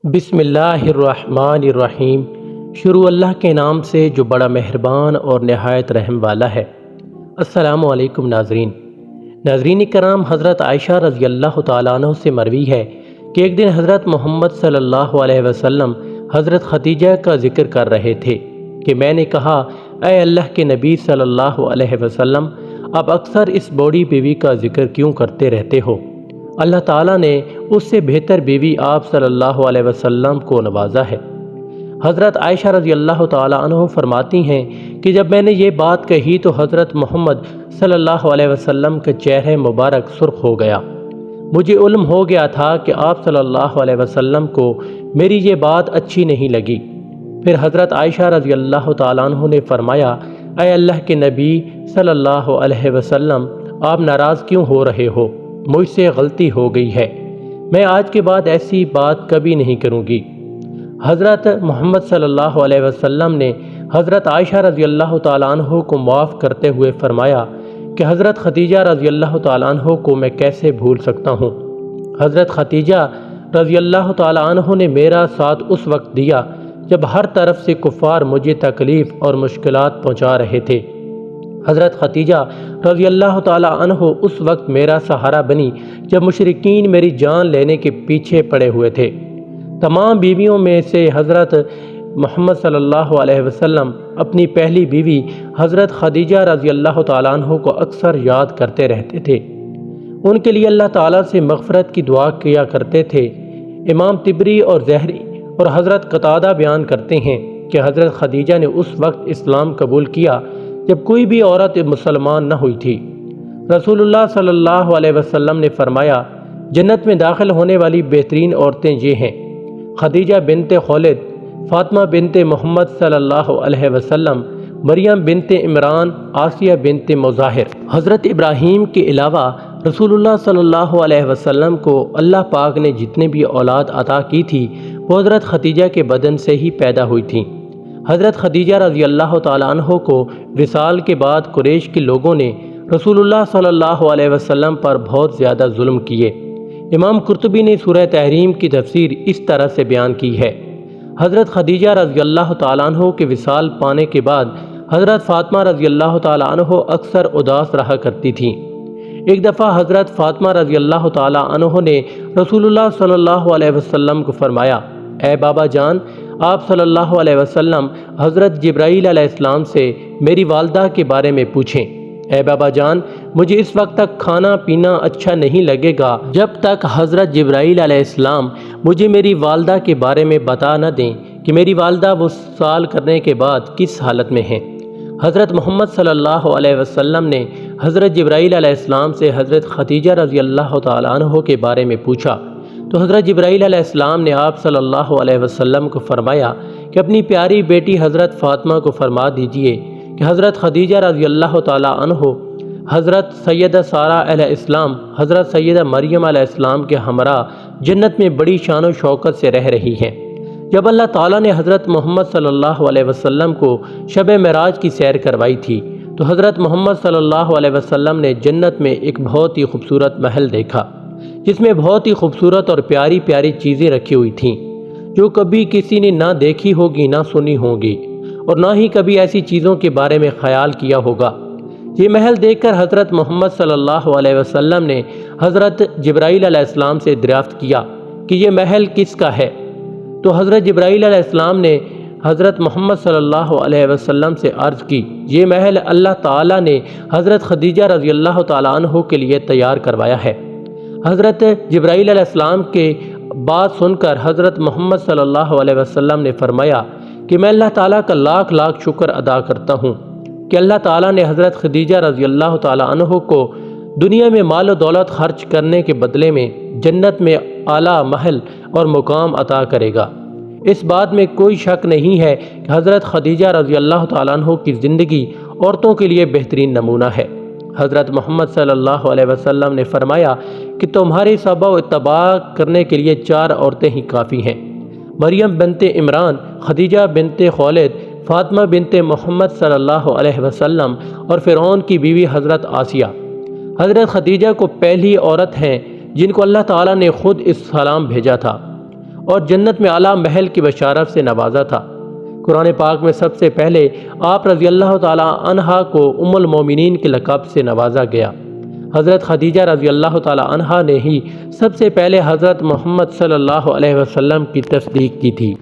بسم اللہ الرحمن الرحیم۔ شروع اللہ کے نام سے جو بڑا مہربان اور نہایت رحم والا ہے۔ السلام علیکم ناظرین کرام، حضرت عائشہ رضی اللہ تعالیٰ عنہ سے مروی ہے کہ ایک دن حضرت محمد صلی اللہ علیہ وسلم حضرت خدیجہ کا ذکر کر رہے تھے کہ میں نے کہا، اے اللہ کے نبی صلی اللہ علیہ وسلم، آپ اکثر اس بوڑھی بیوی کا ذکر کیوں کرتے رہتے ہو؟ اللہ تعالیٰ نے اس سے بہتر بیوی آپ صلی اللہ علیہ وسلم کو نوازا ہے۔ حضرت عائشہ رضی اللہ تعالیٰ عنہ فرماتی ہیں کہ جب میں نے یہ بات کہی تو حضرت محمد صلی اللہ علیہ وسلم کا چہرہ مبارک سرخ ہو گیا۔ مجھے علم ہو گیا تھا کہ آپ صلی اللہ علیہ وسلم کو میری یہ بات اچھی نہیں لگی۔ پھر حضرت عائشہ رضی اللہ تعالیٰ عنہ نے فرمایا، اے اللہ کے نبی صلی اللہ علیہ وسلم، آپ ناراض کیوں ہو رہے ہو؟ مجھ سے غلطی ہو گئی ہے، میں آج کے بعد ایسی بات کبھی نہیں کروں گی۔ حضرت محمد صلی اللہ علیہ وسلم نے حضرت عائشہ رضی اللہ تعالیٰ عنہ کو معاف کرتے ہوئے فرمایا کہ حضرت خدیجہ رضی اللہ تعالیٰ عنہ کو میں کیسے بھول سکتا ہوں؟ حضرت خدیجہ رضی اللہ تعالیٰ عنہ نے میرا ساتھ اس وقت دیا جب ہر طرف سے کفار مجھے تکلیف اور مشکلات پہنچا رہے تھے۔ حضرت خدیجہ رضی اللہ تعالیٰ عنہ اس وقت میرا سہارا بنی جب مشرکین میری جان لینے کے پیچھے پڑے ہوئے تھے۔ تمام بیویوں میں سے حضرت محمد صلی اللہ علیہ وسلم اپنی پہلی بیوی حضرت خدیجہ رضی اللہ تعالیٰ عنہ کو اکثر یاد کرتے رہتے تھے، ان کے لیے اللہ تعالیٰ سے مغفرت کی دعا کیا کرتے تھے۔ امام طبری اور زہری اور حضرت قتادہ بیان کرتے ہیں کہ حضرت خدیجہ نے اس وقت اسلام قبول کیا جب کوئی بھی عورت مسلمان نہ ہوئی تھی۔ رسول اللہ صلی اللہ علیہ وسلم نے فرمایا، جنت میں داخل ہونے والی بہترین عورتیں یہ ہیں: خدیجہ بنت خولد، فاطمہ بنت محمد صلی اللہ علیہ وسلم، مریم بنت عمران، آسیہ بنت مظاہر۔ حضرت ابراہیم کے علاوہ رسول اللہ صلی اللہ علیہ وسلم کو اللہ پاک نے جتنے بھی اولاد عطا کی تھی وہ حضرت خدیجہ کے بدن سے ہی پیدا ہوئی تھیں۔ حضرت خدیجہ رضی اللہ تعالیٰ عنہ کو وصال کے بعد قریش کے لوگوں نے رسول اللہ صلی اللہ علیہ وسلم پر بہت زیادہ ظلم کیے۔ امام قرطبی نے سورہ تحریم کی تفسیر اس طرح سے بیان کی ہے: حضرت خدیجہ رضی اللہ تعالیٰ عنہ کے وصال پانے کے بعد حضرت فاطمہ رضی اللہ تعالیٰ عنہ اکثر اداس رہا کرتی تھیں۔ ایک دفعہ حضرت فاطمہ رضی اللہ تعالیٰ عنہ نے رسول اللہ صلی اللہ علیہ وسلم کو فرمایا، اے بابا جان، آپ صلی اللہ علیہ وسلم حضرت جبرائیل علیہ السلام سے میری والدہ کے بارے میں پوچھیں۔ اے بابا جان، مجھے اس وقت تک کھانا پینا اچھا نہیں لگے گا جب تک حضرت جبرائیل علیہ السلام مجھے میری والدہ کے بارے میں بتا نہ دیں کہ میری والدہ وصال کرنے کے بعد کس حالت میں ہیں۔ حضرت محمد صلی اللہ علیہ وسلم نے حضرت جبرائیل علیہ السلام سے حضرت خدیجہ رضی اللہ تعالیٰ عنہ کے بارے میں پوچھا تو حضرت جبرائیل علیہ السلام نے آپ صلی اللہ علیہ وسلم کو فرمایا کہ اپنی پیاری بیٹی حضرت فاطمہ کو فرما دیجئے کہ حضرت خدیجہ رضی اللہ تعالیٰ عنہ حضرت سیدہ سارہ علیہ السلام، حضرت سیدہ مریم علیہ السلام کے ہمراہ جنت میں بڑی شان و شوکت سے رہ رہی ہیں۔ جب اللہ تعالیٰ نے حضرت محمد صلی اللہ علیہ وسلم کو شب معراج کی سیر کروائی تھی تو حضرت محمد صلی اللہ علیہ وسلم نے جنت میں ایک بہت ہی خوبصورت محل دیکھا جس میں بہت ہی خوبصورت اور پیاری پیاری چیزیں رکھی ہوئی تھیں جو کبھی کسی نے نہ دیکھی ہوگی نہ سنی ہوگی اور نہ ہی کبھی ایسی چیزوں کے بارے میں خیال کیا ہوگا۔ یہ محل دیکھ کر حضرت محمد صلی اللہ علیہ وسلم نے حضرت جبرائیل علیہ السلام سے دریافت کیا کہ یہ محل کس کا ہے؟ تو حضرت جبرائیل علیہ السلام نے حضرت محمد صلی اللہ علیہ وسلم سے عرض کی، یہ محل اللہ تعالیٰ نے حضرت خدیجہ رضی اللہ تعالیٰ عنہ کے لیے تیار کروایا ہے۔ حضرت جبرائیل علیہ السلام کے بات سن کر حضرت محمد صلی اللہ علیہ وسلم نے فرمایا کہ میں اللہ تعالیٰ کا لاکھ لاکھ شکر ادا کرتا ہوں کہ اللہ تعالیٰ نے حضرت خدیجہ رضی اللہ تعالیٰ عنہ کو دنیا میں مال و دولت خرچ کرنے کے بدلے میں جنت میں اعلیٰ محل اور مقام عطا کرے گا۔ اس بات میں کوئی شک نہیں ہے کہ حضرت خدیجہ رضی اللہ تعالیٰ عنہ کی زندگی عورتوں کے لیے بہترین نمونہ ہے۔ حضرت محمد صلی اللہ علیہ وسلم نے فرمایا کہ تمہاری صحبہ و اتباع کرنے کے لیے 4 عورتیں ہی کافی ہیں: مریم بنت عمران، خدیجہ بنت خولد، فاطمہ بنت محمد صلی اللہ علیہ وسلم اور فرعون کی بیوی حضرت آسیہ۔ حضرت خدیجہ کو پہلی عورت ہیں جن کو اللہ تعالیٰ نے خود اس سلام بھیجا تھا۔ اور جنت میں اعلیٰ محل کی بشارت سے نوازا تھا۔ قرآن پاک میں سب سے پہلے آپ رضی اللہ تعالی عنہا کو ام المومنین کے لقب سے نوازا گیا۔ حضرت خدیجہ رضی اللہ تعالی عنہا نے ہی سب سے پہلے حضرت محمد صلی اللہ علیہ وسلم کی تصدیق کی تھی۔